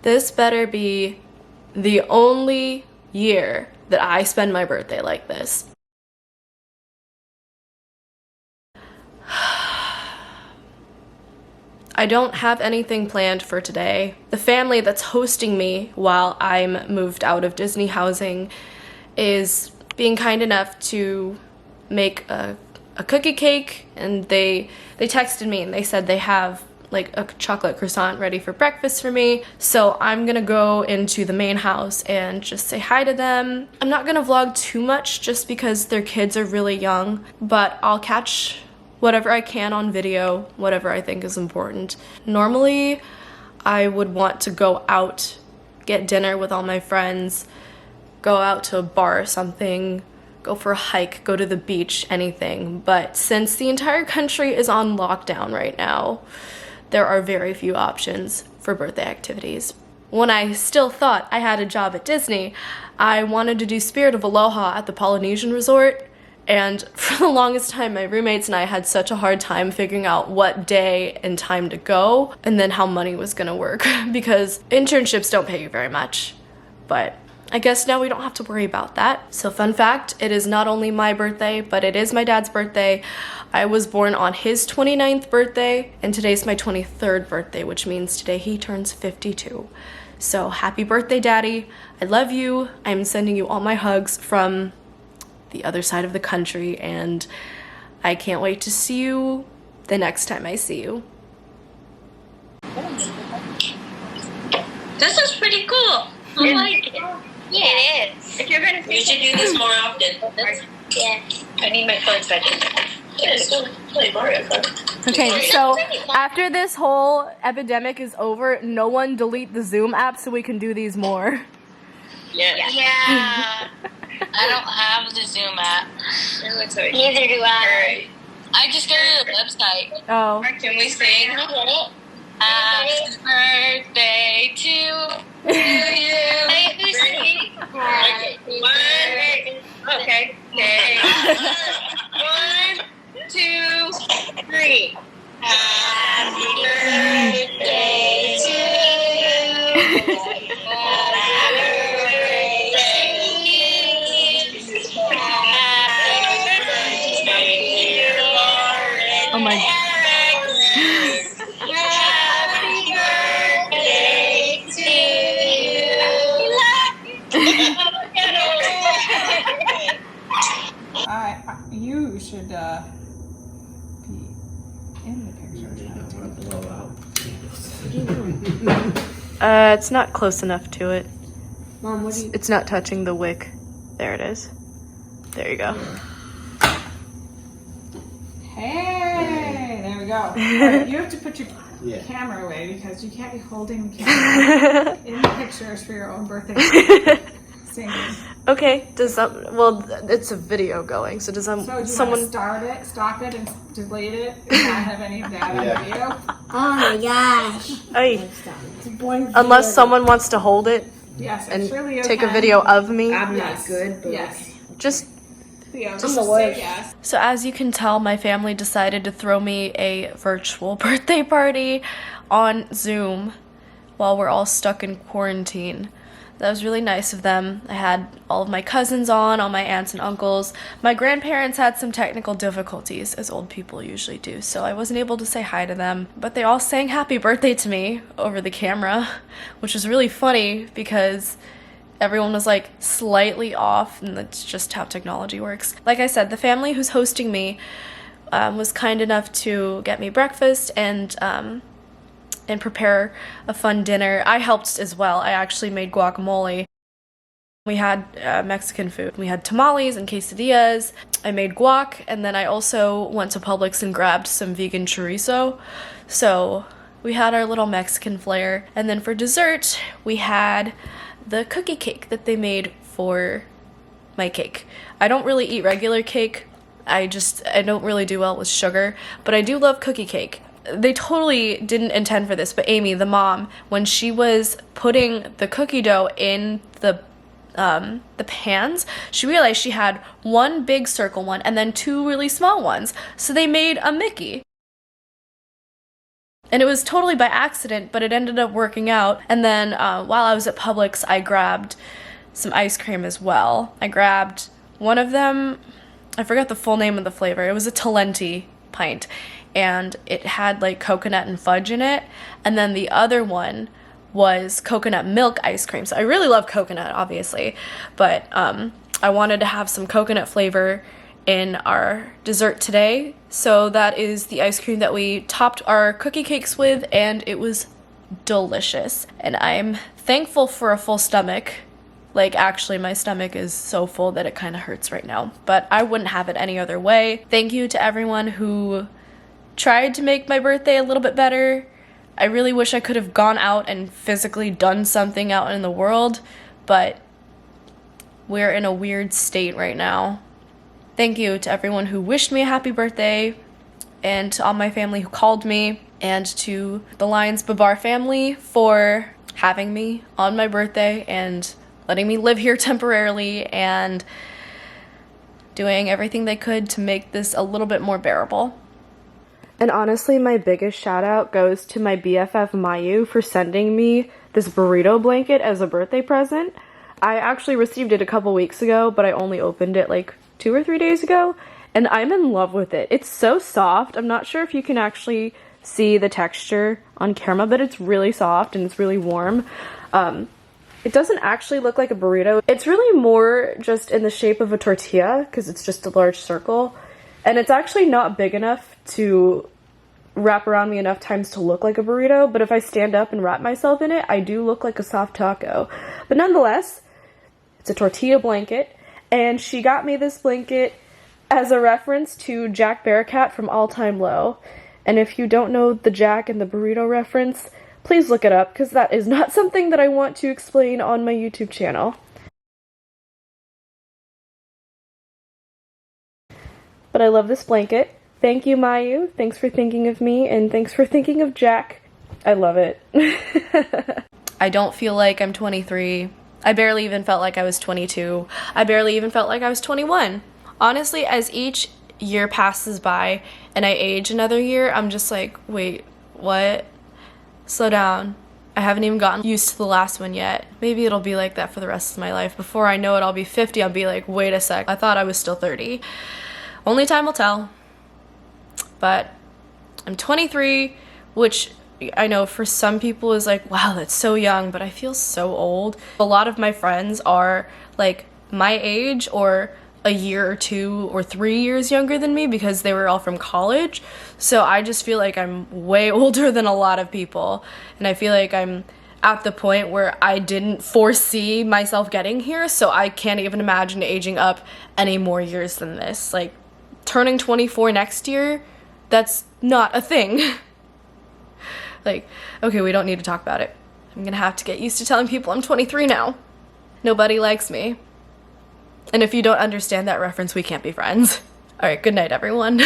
This better be the only year that I spend my birthday like this. I don't have anything planned for today. The family that's hosting me while I'm moved out of Disney housing is being kind enough to make a cookie cake, and they texted me and they said they have like a chocolate croissant ready for breakfast for me. So I'm gonna go into the main house and just say hi to them. I'm not gonna vlog too much just because their kids are really young, but I'll catch whatever I can on video, whatever I think is important. Normally, I would want to go out, get dinner with all my friends, go out to a bar or something, go for a hike, go to the beach, anything. But since the entire country is on lockdown right now, there are very few options for birthday activities. When I still thought I had a job at Disney, I wanted to do Spirit of Aloha at the Polynesian Resort. And for the longest time, my roommates and I had such a hard time figuring out what day and time to go, and then how money was gonna work, because internships don't pay you very much. But I guess now we don't have to worry about that. So fun fact, it is not only my birthday, but it is my dad's birthday. I was born on his 29th birthday, and today's my 23rd birthday, which means today he turns 52. So happy birthday, Daddy. I love you. I'm sending you all my hugs from the other side of the country, and I can't wait to see you the next time I see you. This is pretty cool. I like it. Yeah, it is. If you're gonna, we should do this more often. Yeah. I need my cards back in. Yeah, still play Mario Kart. Okay, so after this whole epidemic is over, no one delete the Zoom app so we can do these more. Yeah. I don't have the Zoom app. Neither do I. I just go to the website. Oh. Can we sing? Happy birthday to you. Wait, who's singing? Okay. 1, 2, 3. Happy birthday to you. Happy birthday to you. Happy birthday, dear Lauren. Oh my. Happy birthday to you. You should be in the picture. It's not close enough to it. Mom, what do you... It's not touching the wick. There it is. There you go. Hey, there we go. All right, you have to put your camera away because you can't be holding the camera in the pictures for your own birthday. Singing. Okay, does that, well, it's a video going, so does So do you someone... want to stop it, and delete it, and not have any of that on video? Oh my gosh. Ay, unless someone wants to hold it Yes, and surely take a video of me. I'm not good, but yes. Just Just say yes. So as you can tell, my family decided to throw me a virtual birthday party on Zoom while we're all stuck in quarantine. That was really nice of them. I had all of my cousins on, all my aunts and uncles. My grandparents had some technical difficulties, as old people usually do, so I wasn't able to say hi to them. But they all sang happy birthday to me over the camera, which was really funny because everyone was like slightly off, and that's just how technology works. Like I said, the family who's hosting me was kind enough to get me breakfast and prepare a fun dinner. I helped as well. I actually made guacamole. We had Mexican food. We had tamales and quesadillas. I made guac, and then I also went to Publix and grabbed some vegan chorizo. So we had our little Mexican flair. And then for dessert, we had the cookie cake that they made for my cake. I don't really eat regular cake. I don't really do well with sugar, but I do love cookie cake. They totally didn't intend for this, but Amy, the mom, when she was putting the cookie dough in the pans, she realized she had one big circle one and then two really small ones. So they made a Mickey. And it was totally by accident, but it ended up working out. And then while I was at Publix, I grabbed some ice cream as well. I grabbed one of them, I forgot the full name of the flavor. It was a Talenti pint, and it had like coconut and fudge in it. And then the other one was coconut milk ice cream. So I really love coconut, obviously, but I wanted to have some coconut flavor in our dessert today. So that is the ice cream that we topped our cookie cakes with, and it was delicious. And I'm thankful for a full stomach. Like, actually, my stomach is so full that it kind of hurts right now, but I wouldn't have it any other way. Thank you to everyone who tried to make my birthday a little bit better. I really wish I could have gone out and physically done something out in the world, but we're in a weird state right now. Thank you to everyone who wished me a happy birthday, and to all my family who called me, and to the Lions Babar family for having me on my birthday and letting me live here temporarily and doing everything they could to make this a little bit more bearable. And honestly, my biggest shout out goes to my BFF Mayu for sending me this burrito blanket as a birthday present. I actually received it a couple weeks ago, but I only opened it like 2 or 3 days ago, and I'm in love with it. It's so soft. I'm not sure if you can actually see the texture on camera, but it's really soft and it's really warm. It doesn't actually look like a burrito. It's really more just in the shape of a tortilla because it's just a large circle, and it's actually not big enough to wrap around me enough times to look like a burrito, but if I stand up and wrap myself in it, I do look like a soft taco. But nonetheless, it's a tortilla blanket, and she got me this blanket as a reference to Jack Barakat from All Time Low. And if you don't know the Jack and the burrito reference, please look it up, because that is not something that I want to explain on my YouTube channel. But I love this blanket. Thank you, Mayu. Thanks for thinking of me, and thanks for thinking of Jack. I love it. I don't feel like I'm 23. I barely even felt like I was 22. I barely even felt like I was 21. Honestly, as each year passes by and I age another year, I'm just like, wait, what? Slow down. I haven't even gotten used to the last one yet. Maybe it'll be like that for the rest of my life. Before I know it, I'll be 50. I'll be like, wait a sec. I thought I was still 30. Only time will tell. But I'm 23, which I know for some people is like, wow, that's so young, but I feel so old. A lot of my friends are like my age or a year or 2 or 3 years younger than me because they were all from college. So I just feel like I'm way older than a lot of people. And I feel like I'm at the point where I didn't foresee myself getting here, so I can't even imagine aging up any more years than this. Like, turning 24 next year, that's not a thing. Like, okay, we don't need to talk about it. I'm gonna have to get used to telling people I'm 23 now. Nobody likes me. And if you don't understand that reference, we can't be friends. All right, good night, everyone.